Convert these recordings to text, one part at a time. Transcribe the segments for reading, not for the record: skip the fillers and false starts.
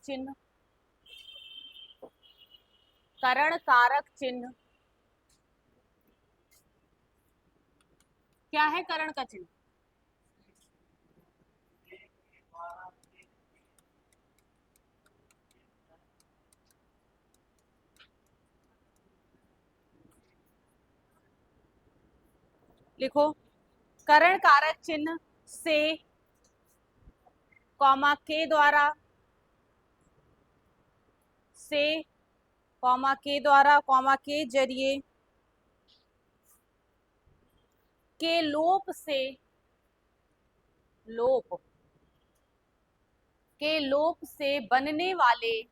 चिन्ह, करण कारक चिन्ह। क्या है करण का चिन्ह? लिखो, करण कारक चिन्ह से, कॉमा के द्वारा, से, कॉमा के द्वारा, कॉमा के जरिए, के लोप से, लोप, के लोप से बनने वाले,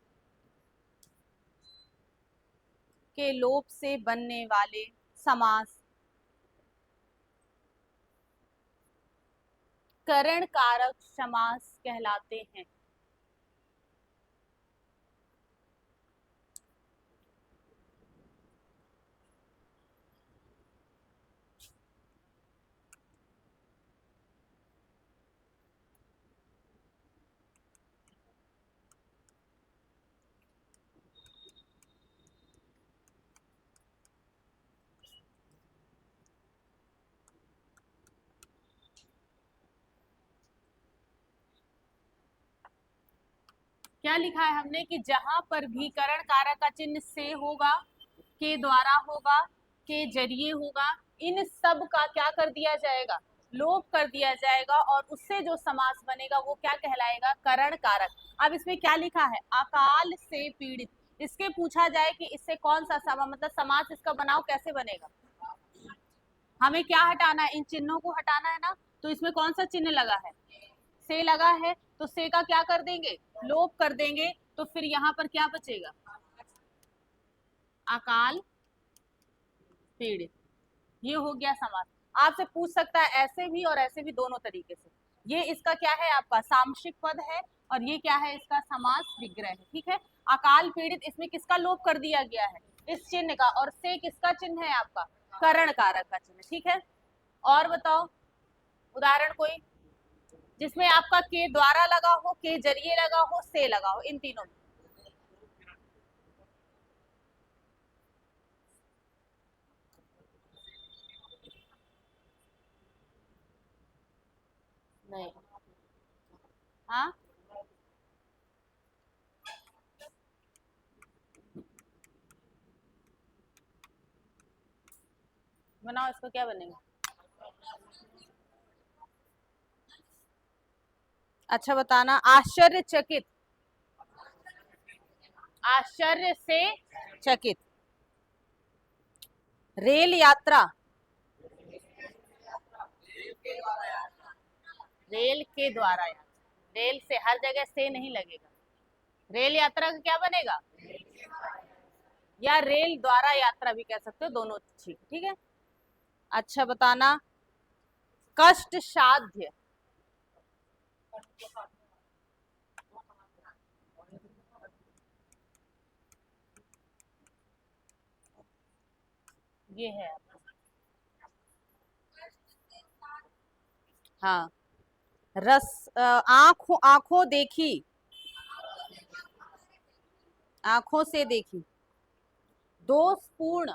के लोप से बनने वाले समास करण कारक समास कहलाते हैं। क्या लिखा है हमने कि जहां पर भी करण कारक का चिन्ह से होगा, के द्वारा होगा, के जरिए होगा, इन सब का क्या कर दिया जाएगा? लोप कर दिया जाएगा, और उससे जो समास बनेगा वो क्या कहलाएगा? करण कारक। अब इसमें क्या लिखा है? अकाल से पीड़ित। इसके पूछा जाए कि इससे कौन सा मतलब समास इसका बनाओ कैसे बनेगा? हमें क्या हटाना है? इन चिन्हों को हटाना है ना। तो इसमें कौन सा चिन्ह लगा है? से लगा है, तो से का क्या कर देंगे? लोप कर देंगे। तो फिर यहाँ पर क्या बचेगा? अकाल पीड़ित। ये हो गया समास। आपसे पूछ सकता है ऐसे भी और ऐसे भी, दोनों तरीके से। ये इसका क्या है? आपका सामशिक पद है, और ये क्या है? इसका समास विग्रह है। ठीक है। अकाल पीड़ित, इसमें किसका लोप कर दिया गया है? इस चिन्ह का। और से किसका चिन्ह है? आपका करण कारक का चिन्ह। ठीक है। और बताओ उदाहरण कोई जिसमें आपका के द्वारा लगा हो, के जरिए लगा हो, से लगा हो, इन तीनों में। नहीं। हाँ, बनाओ, इसको क्या बनेगा? अच्छा बताना। आश्चर्यचकित, आश्चर्य से चकित। रेल यात्रा, रेल के द्वारा यात्रा। रेल से, हर जगह से नहीं लगेगा। रेल यात्रा का क्या बनेगा? या रेल द्वारा यात्रा भी कह सकते हो, दोनों ठीक। ठीक है। अच्छा बताना। कष्ट साध्य, ये है। हाँ। रस, आंखों, आंखों देखी, आंखों से देखी। दोषपूर्ण,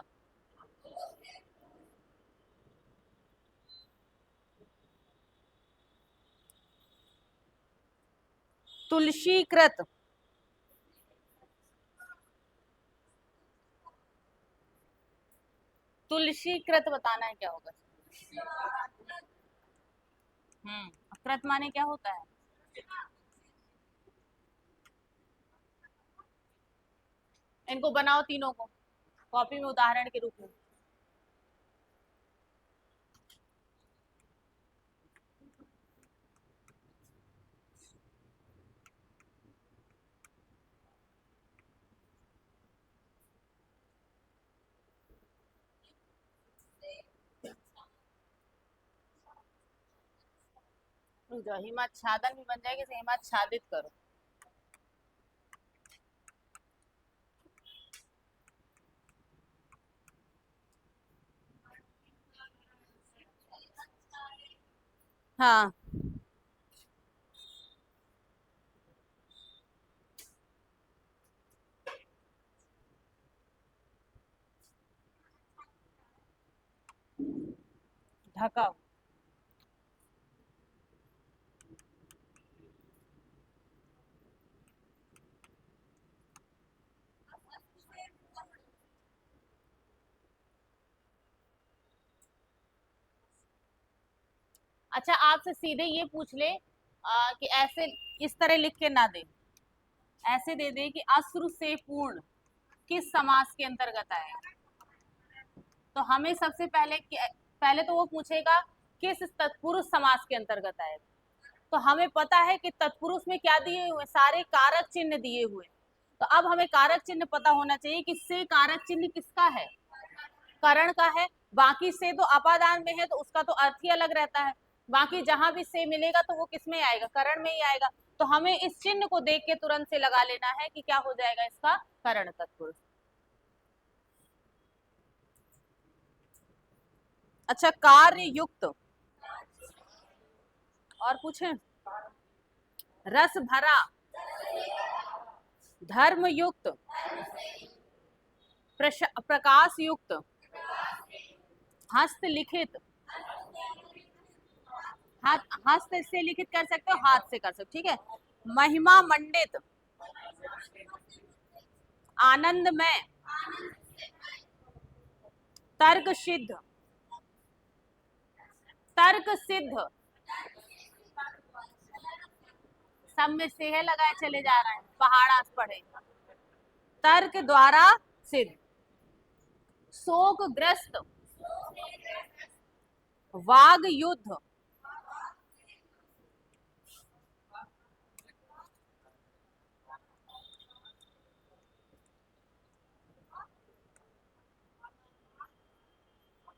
तुलसीकृत, तुलसीकृत बताना है क्या होगा? कृत माने क्या होता है? इनको बनाओ तीनों को कॉपी में उदाहरण के रूप में। रुक जाओ, हिमाच्छादन भी बन जाएगी, हिमाच्छादित करो। हाँ। ढका हुआ। अच्छा आपसे सीधे ये पूछ ले कि ऐसे इस तरह लिख के ना दे, ऐसे दे दे कि अश्रु से पूर्ण किस समास के अंतर्गत आएगा। तो हमें सबसे पहले पहले तो वो पूछेगा किस तत्पुरुष समास के अंतर्गत आएगा। तो हमें पता है कि तत्पुरुष में क्या दिए हुए, सारे कारक चिन्ह दिए हुए। तो अब हमें कारक चिन्ह पता होना चाहिए कि से कारक चिन्ह किसका है, करण का है। बाकी से तो अपादान में है तो उसका तो अर्थ ही अलग रहता है। बाकी जहां भी से मिलेगा तो वो किस में आएगा, करण में ही आएगा। तो हमें इस चिन्ह को देख के तुरंत से लगा लेना है कि क्या हो जाएगा इसका, करण तत्पुरुष। अच्छा कार्य युक्त, और पूछें, रस भरा, धर्म युक्त, प्रकाश युक्त, हस्त लिखित, हाथ, हस्त से लिखित कर सकते हो, हाथ से कर सकते हो, ठीक है। महिमा मंडित, आनंद में, तर्क सिद्ध, तर्क सिद्ध, सब में से है लगाए चले जा रहे हैं, पहाड़ा पढ़े, तर्क द्वारा सिद्ध, शोक ग्रस्त, वाग युद्ध,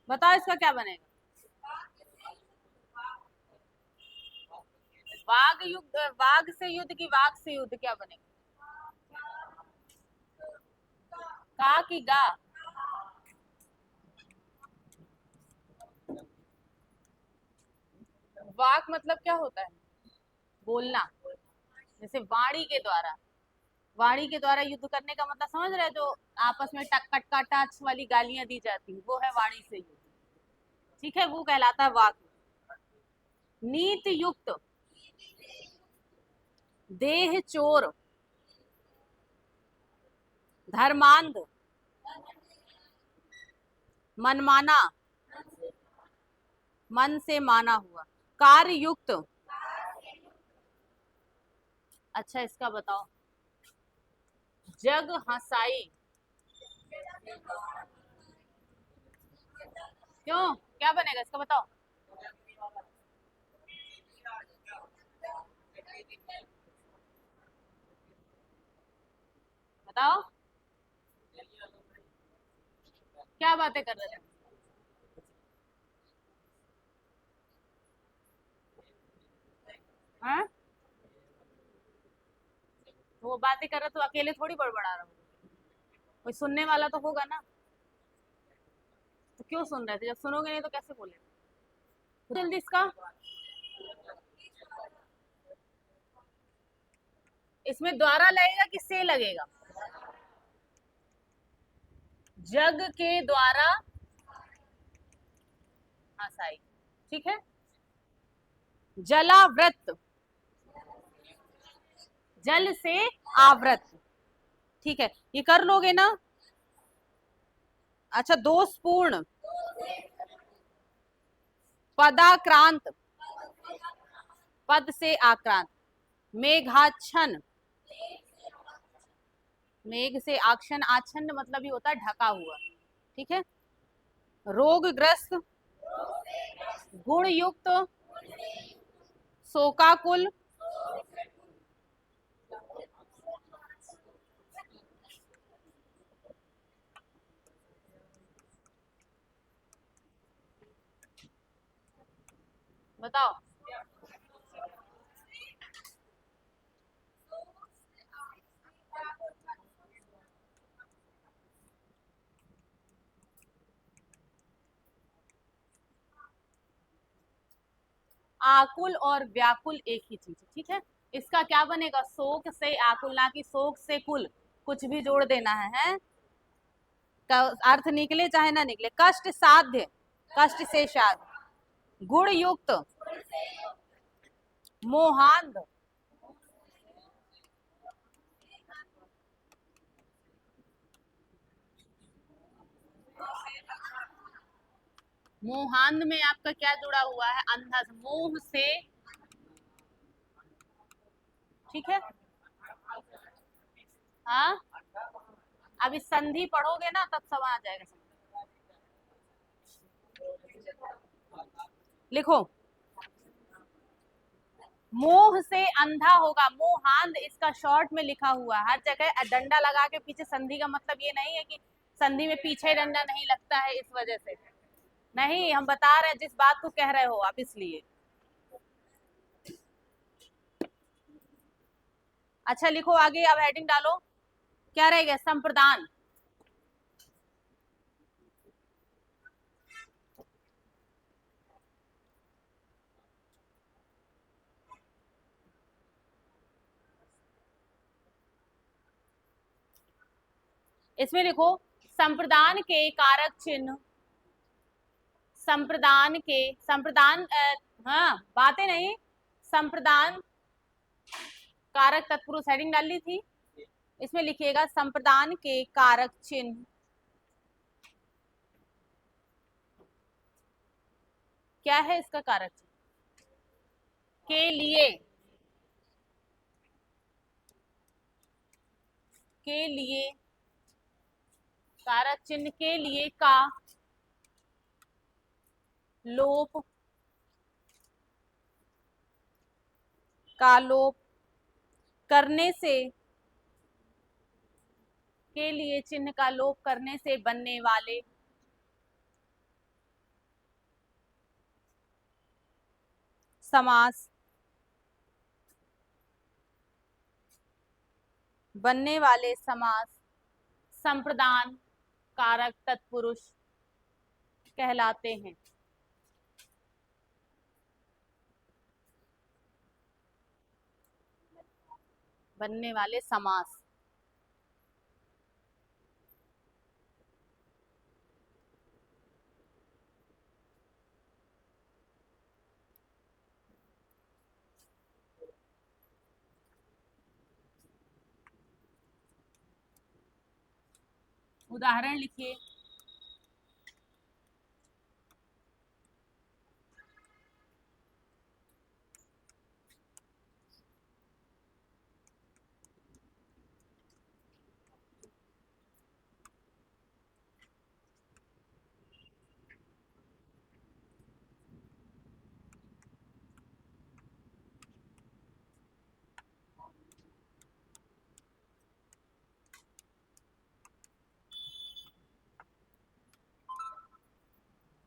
बताओ इसका क्या बनेगा। वाग युद्ध, वाग से युद्ध की वाग से युद्ध क्या बनेगा, का की गा, वाक मतलब क्या होता है, बोलना। जैसे वाणी के द्वारा, वाणी के द्वारा युद्ध करने का मतलब समझ रहे, जो आपस में टक कटका टाच वाली गालियां दी जाती है वो है वाणी से युद्ध, ठीक है, वो कहलाता है वाक। नीति युक्त, देह चोर, धर्मांध, मनमाना, मन से माना हुआ, कार्य युक्त। अच्छा इसका बताओ, जग हंसाई, क्यों, क्या बनेगा इसका बताओ। बताओ क्या बातें कर रहे थे, हाँ वो बातें कर रहे तो अकेले थोड़ी बड़बड़ा रहा हूँ, कोई सुनने वाला तो होगा ना। तो क्यों सुन रहे थे, जब सुनोगे नहीं तो कैसे बोले। जल्दी इसका, इसमें द्वारा लगेगा कि से लगेगा, जग के द्वारा हंसाई, ठीक है। जलावृत, जल से आवृत, ठीक है, ये कर लोगे ना। अच्छा दोषपूर्ण, पदाक्रांत, पद से आक्रांत, मेघाच्छन, मेघ से आक्षन, आच्छन्न मतलब ही होता है ढका हुआ, ठीक है। रोगग्रस्त, गुण युक्त, शोकाकुल, बताओ। आकुल और व्याकुल एक ही चीज है, ठीक है। इसका क्या बनेगा, शोक से आकुल, ना कि शोक से कुल, कुछ भी जोड़ देना है अर्थ निकले चाहे ना निकले। कष्ट साध्य, कष्ट से साध्य, गुण युक्त, मोहांध, मोहांध में आपका क्या जुड़ा हुआ है? अंधा, मोह से, ठीक है। हाँ, अब इस संधि पढ़ोगे ना तब सब आ जाएगा समझ। लिखो, मोह से अंधा होगा, मोहांध इसका शॉर्ट में लिखा हुआ है हर जगह। डंडा लगा के पीछे संधि का मतलब ये नहीं है कि संधि में पीछे डंडा नहीं लगता है इस वजह से नहीं, हम बता रहे हैं जिस बात को कह रहे हो आप, इसलिए। अच्छा लिखो आगे, अब हेडिंग डालो, क्या रहेगा? संप्रदान। इसमें लिखो, संप्रदान के कारक चिन्ह, संप्रदान के, संप्रदान हाँ बातें नहीं, संप्रदान कारक तत्पुरुष, हेडिंग डाल ली थी। इसमें लिखिएगा संप्रदान के कारक चिन्ह, क्या है इसका कारक चिन्ह? के लिए, के लिए, कारक चिन्ह के लिए का लोप, का लोप करने से, के लिए चिन्ह का लोप करने से बनने वाले समास, बनने वाले समास संप्रदान कारक तत्पुरुष कहलाते हैं। बनने वाले समास, उदाहरण लिखिए।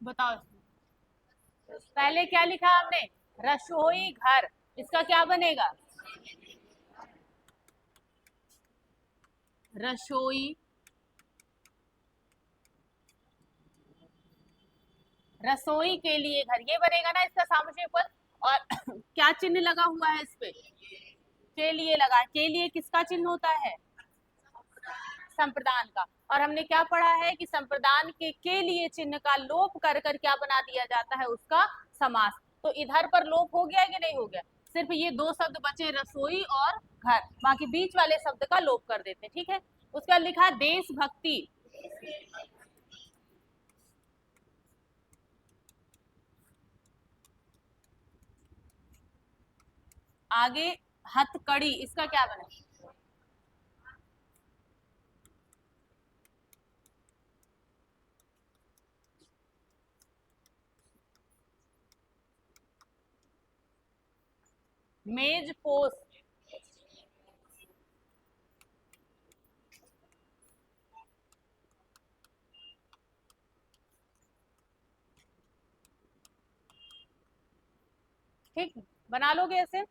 बताओ, पहले क्या लिखा हमने? रसोई घर, इसका क्या बनेगा? रसोई, रसोई के लिए घर, ये बनेगा ना इसका सामुहिक पद। और क्या चिन्ह लगा हुआ है इस पे? के लिए लगा, के लिए किसका चिन्ह होता है? संप्रदान का। और हमने क्या पढ़ा है कि संप्रदान के लिए चिन्ह का लोप कर कर क्या बना दिया जाता है? उसका समास। तो इधर पर लोप हो गया कि नहीं हो गया? सिर्फ ये दो शब्द बचे, रसोई और घर, बाकी बीच वाले शब्द का लोप कर देते, ठीक है। उसका लिखा देशभक्ति, आगे हथकड़ी, इसका क्या बना? मेज पोस, ठीक, बना लोगे ऐसे।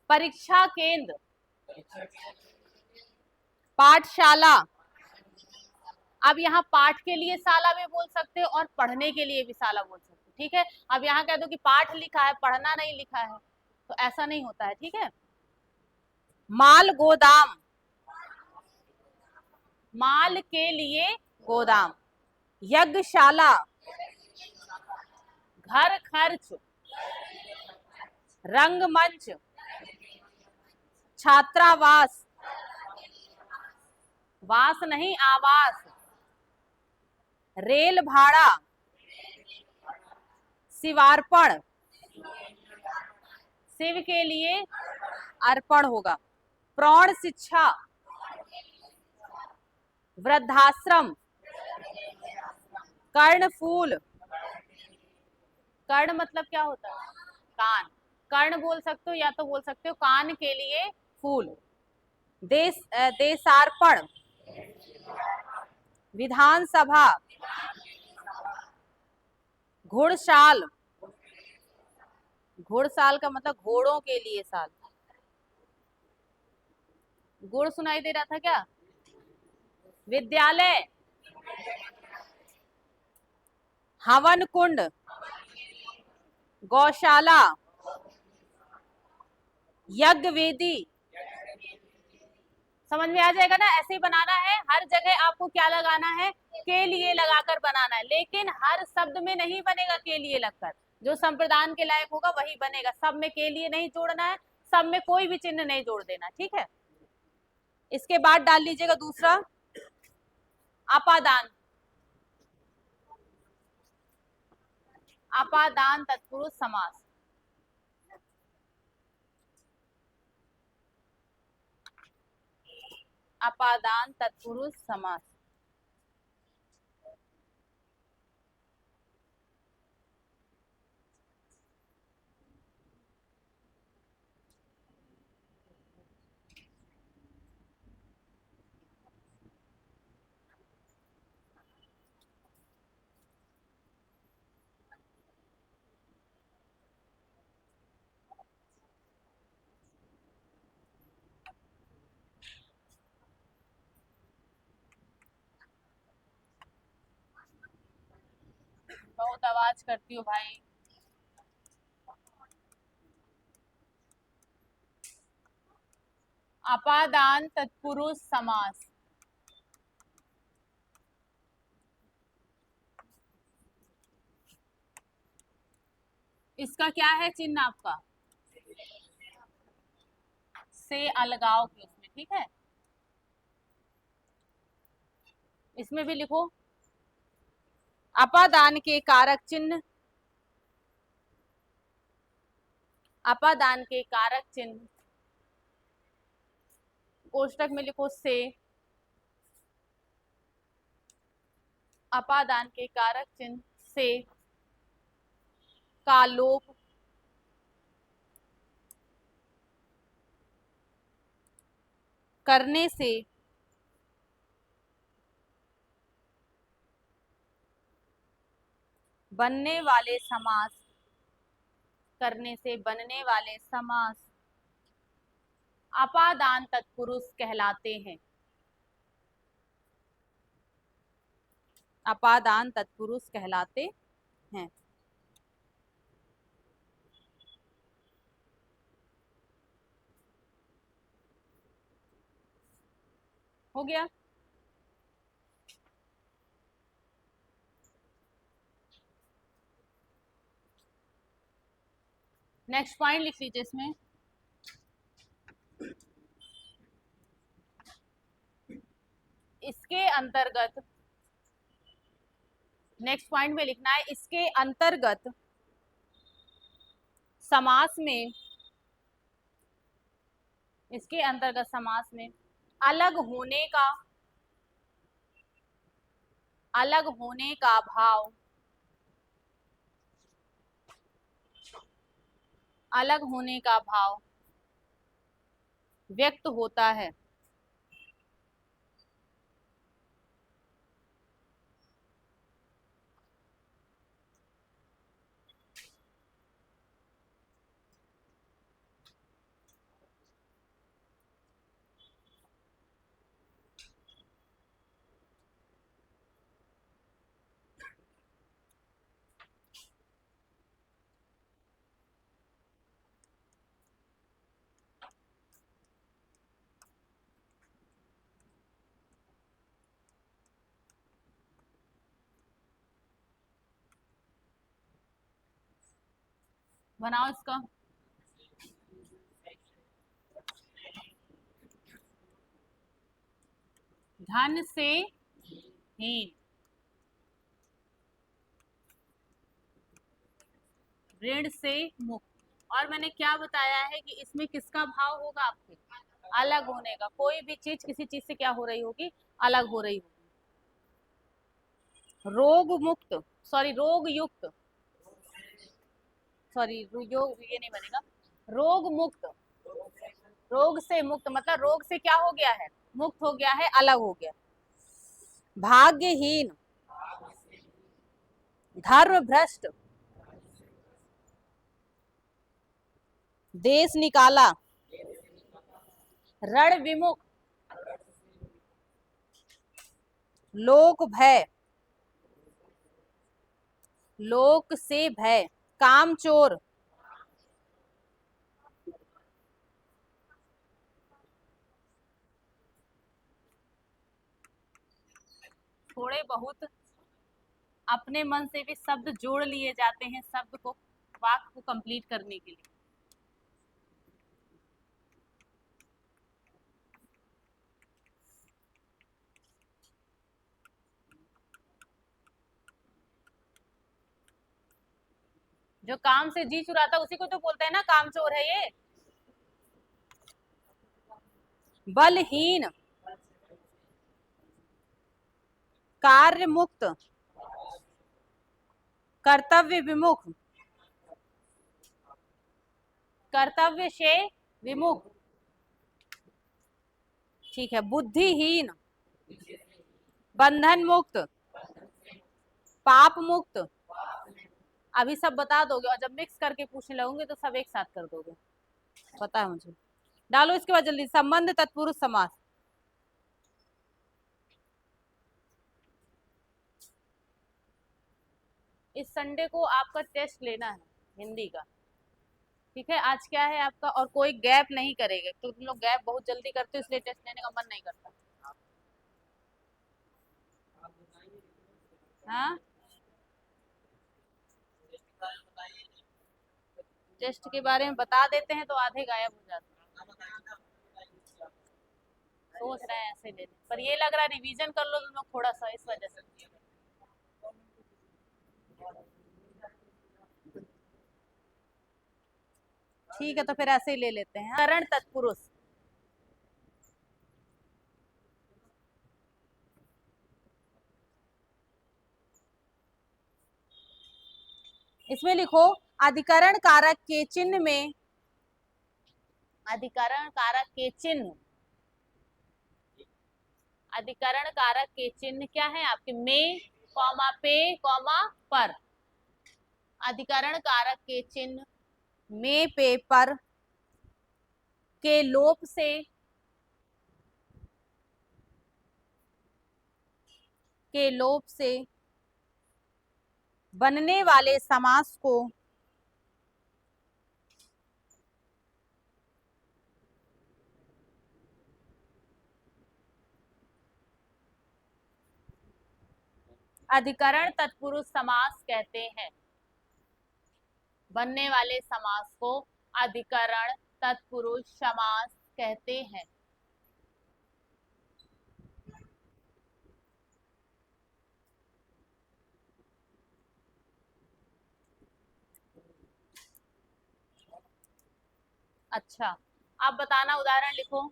परीक्षा केंद्र, पाठशाला, अब यहाँ पाठ के लिए शाला भी बोल सकते हो और पढ़ने के लिए भी शाला बोल सकते हो, ठीक है। अब यहाँ कह दो कि पाठ लिखा है, पढ़ना नहीं लिखा है, तो ऐसा नहीं होता है, ठीक है। माल गोदाम, माल के लिए गोदाम, यज्ञशाला, घर खर्च, रंगमंच, छात्रावास, वास नहीं आवास, रेल भाड़ा, शिवार्पण, शिव के लिए अर्पण होगा, प्रौढ़ शिक्षा, वृद्धाश्रम, कर्णफूल, कर्ण मतलब क्या होता है, कान, कर्ण बोल सकते हो या तो बोल सकते हो कान के लिए फूल, देशार्पण, विधानसभा, घुड़साल, घुड़साल का मतलब घोड़ों के लिए साल, गुड़ सुनाई दे रहा था क्या, विद्यालय, हवन कुंड, गौशाला, यज्ञ वेदी, समझ में आ जाएगा ना, ऐसे ही बनाना है, हर जगह आपको क्या लगाना है, के लिए लगाकर बनाना है, लेकिन हर शब्द में नहीं बनेगा के लिए लगकर, जो संप्रदान के लायक होगा वही बनेगा, सब में के लिए नहीं जोड़ना है, सब में कोई भी चिन्ह नहीं जोड़ देना, ठीक है। इसके बाद डाल लीजिएगा दूसरा, अपादान, अपादान तत्पुरुष समास, अपादान तत्पुरुष समास, बहुत आवाज करती हो भाई, अपादान तत्पुरुष समास, इसका क्या है चिन्ह आपका, से अलगाव के उसमें, ठीक है, इसमें भी लिखो, अपादान के कारक चिन्ह, अपादान के कारक चिन्ह, कोष्टक में लिखो से, अपादान के कारक चिन्ह से का लोप करने से बनने वाले समास, करने से बनने वाले समास अपादान तत्पुरुष कहलाते हैं, अपादान तत्पुरुष कहलाते हैं। हो गया, नेक्स्ट पॉइंट लिख लीजिए इसमें, इसके अंतर्गत, नेक्स्ट पॉइंट में लिखना है, इसके अंतर्गत समास में, इसके अंतर्गत समास में अलग होने का, अलग होने का भाव, अलग होने का भाव व्यक्त होता है, बनाओ इसका। धन से हीन, ऋण से मुक्त। और मैंने क्या बताया है कि इसमें किसका भाव होगा आपके, अलग होने का। कोई भी चीज किसी चीज से क्या हो रही होगी, अलग हो रही होगी। रोग मुक्त, सॉरी रोग युक्त, सॉरी योग ये नहीं बनेगा। रोग मुक्त, रोग से मुक्त मतलब रोग से क्या हो गया है, मुक्त हो गया है, अलग हो गया। भाग्यहीन, धर्म भ्रष्ट, देश निकाला, रण विमुख, लोक भय, लोक से भय, कामचोर, थोड़े बहुत अपने मन से भी शब्द जोड़ लिए जाते हैं शब्द को, वाक्य को कंप्लीट करने के लिए। जो काम से जी चुराता उसी को तो बोलते हैं ना कामचोर है ये। बलहीन, कार्य मुक्त, कर्तव्य विमुख, कर्तव्य से विमुख, ठीक है। बुद्धिहीन, बंधन मुक्त, पाप मुक्त। अभी सब बता दोगे और जब मिक्स करके पूछने लगोगे तो सब एक साथ कर दोगे, पता है मुझे। डालो इसके बाद जल्दी। संबंध तत्पुरुष समास, इस संडे को आपका टेस्ट लेना है हिंदी का, ठीक है। आज क्या है आपका, और कोई गैप नहीं करेगा तो तुम लोग गैप बहुत जल्दी करते हो इसलिए टेस्ट लेने का मन नहीं करता। हाँ, टेस्ट के बारे में बता देते हैं तो आधे गायब हो जाते हैं। सोच रहे हैं ऐसे लेने, पर ये लग रहा है रिवीजन कर लो तुम लोग थोड़ा सा, इस वजह से। ठीक है, तो फिर ऐसे ही ले लेते हैं। करण तत्पुरुष, इसमें लिखो अधिकरण कारक के चिन्ह में, अधिकरण कारक के चिन्ह, अधिकरण कारक के चिन्ह क्या है आपके, में, कॉमा, पे, कॉमा, पर। अधिकरण कारक के चिन्ह में, पे, पर के लोप से, के लोप से बनने वाले समास को अधिकरण तत्पुरुष समास कहते हैं। बनने वाले समास को अधिकरण तत्पुरुष समास कहते हैं। अच्छा, आप बताना, उदाहरण लिखो।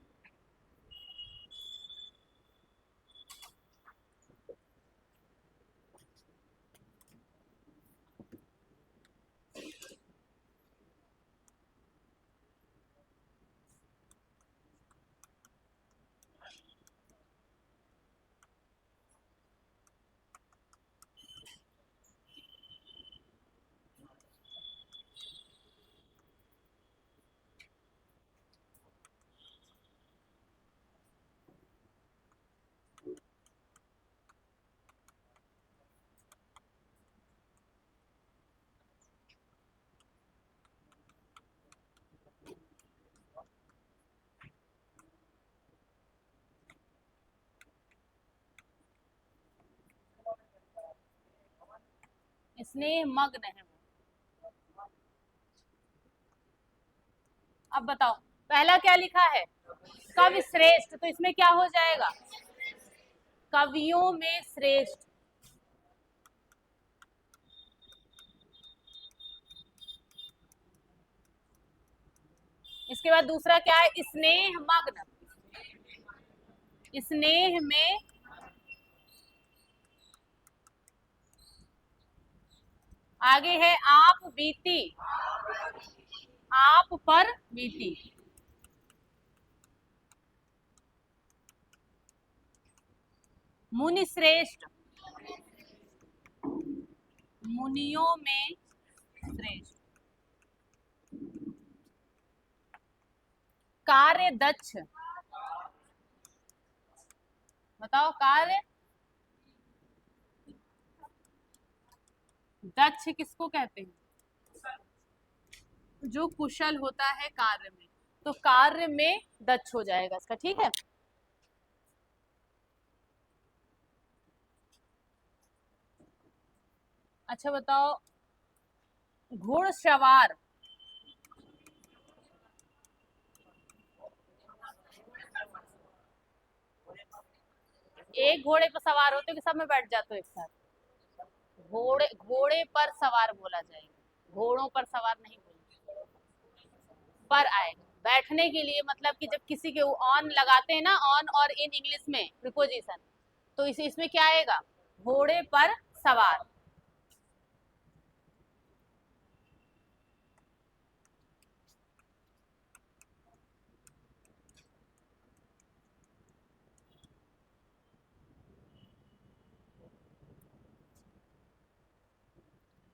स्नेह मग्न है वो, अब बताओ, पहला क्या लिखा है? कवि श्रेष्ठ, तो इसमें क्या हो जाएगा? कवियों में श्रेष्ठ। इसके बाद दूसरा क्या है? स्नेह मग्न, स्नेह में। आगे है आप बीती, आप पर बीती। मुनि श्रेष्ठ, मुनियों में श्रेष्ठ। कार्य दक्ष, बताओ कार्य दक्ष किसको कहते हैं? जो कुशल होता है कार्य में, तो कार्य में दक्ष हो जाएगा इसका, ठीक है। अच्छा बताओ, घुड़सवार, एक घोड़े पर सवार होते हो कि सब में बैठ जाते हो एक साथ? घोड़े, घोड़े पर सवार बोला जाएगा, घोड़ों पर सवार नहीं बोला। पर आएगा बैठने के लिए, मतलब कि जब किसी के ऑन लगाते हैं ना, ऑन और इन इंग्लिश में प्रीपोजिशन, तो इसमें क्या आएगा? घोड़े पर सवार।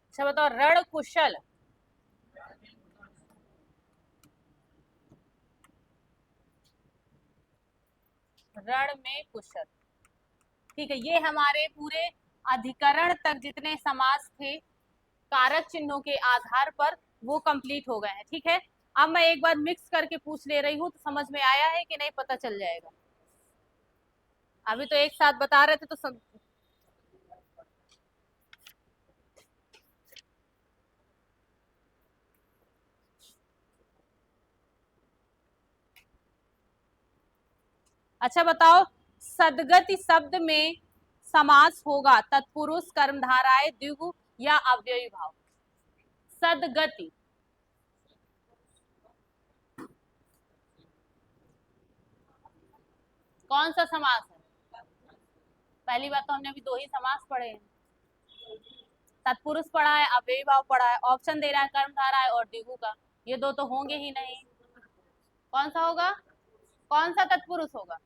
अच्छा बताओ, रण कुशल, रण में कुशल। ठीक है, ये हमारे पूरे अधिकरण तक जितने समास थे कारक चिन्हों के आधार पर, वो कंप्लीट हो गए हैं, ठीक है। अब मैं एक बार मिक्स करके पूछ ले रही हूँ, तो समझ में आया है कि नहीं, पता चल जाएगा। अभी तो एक साथ बता रहे थे तो सब। अच्छा बताओ, सदगति शब्द में समास होगा तत्पुरुष कर्मधाराय द्विगु या अव्ययी भाव? सदगति, कौन सा समास है? पहली बात तो हमने अभी दो ही समास पढ़े हैं, तत्पुरुष पढ़ा है, अव्ययी भाव पढ़ा है, ऑप्शन दे रहा है कर्मधारा है और द्विगु का, ये दो तो होंगे ही नहीं। कौन सा होगा? कौन सा तत्पुरुष होगा?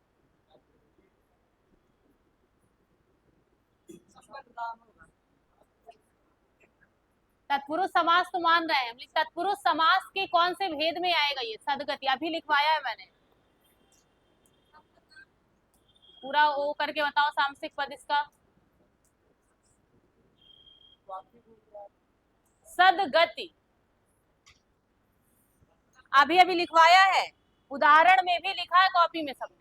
तत्पुरुष समास तो मान रहे हैं हम, लेकिन तत्पुरुष समास के कौन से भेद में आएगा ये सदगति? अभी लिखवाया है मैंने, पूरा वो करके बताओ सामसिक पद इसका। सदगति अभी अभी लिखवाया है, उदाहरण में भी लिखा है, कॉपी में सबने।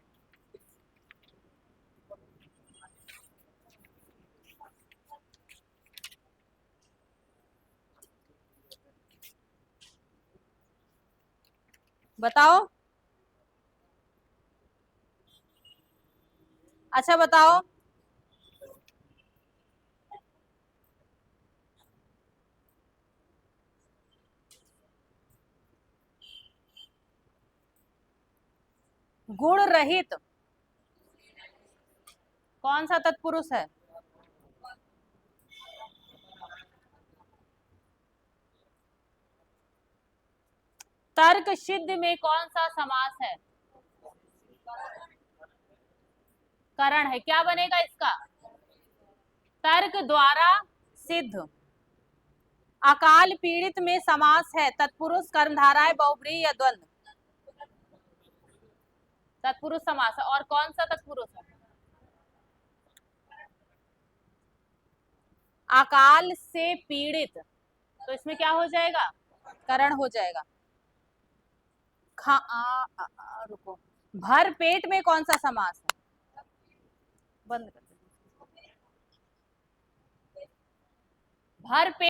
बताओ, अच्छा बताओ, गुण रहित कौन सा तत्पुरुष है? तर्क सिद्ध में कौन सा समास है? करण है, क्या बनेगा इसका? तर्क द्वारा सिद्ध। अकाल पीड़ित में समास है तत्पुरुष कर्मधाराय बहुब्रीहि या द्वंद्व? तत्पुरुष समास है, और कौन सा तत्पुरुष है? अकाल से पीड़ित, तो इसमें क्या हो जाएगा? करण हो जाएगा। रुको, भर पेट में कौन सा समास है? बंद कर दो। भर पेट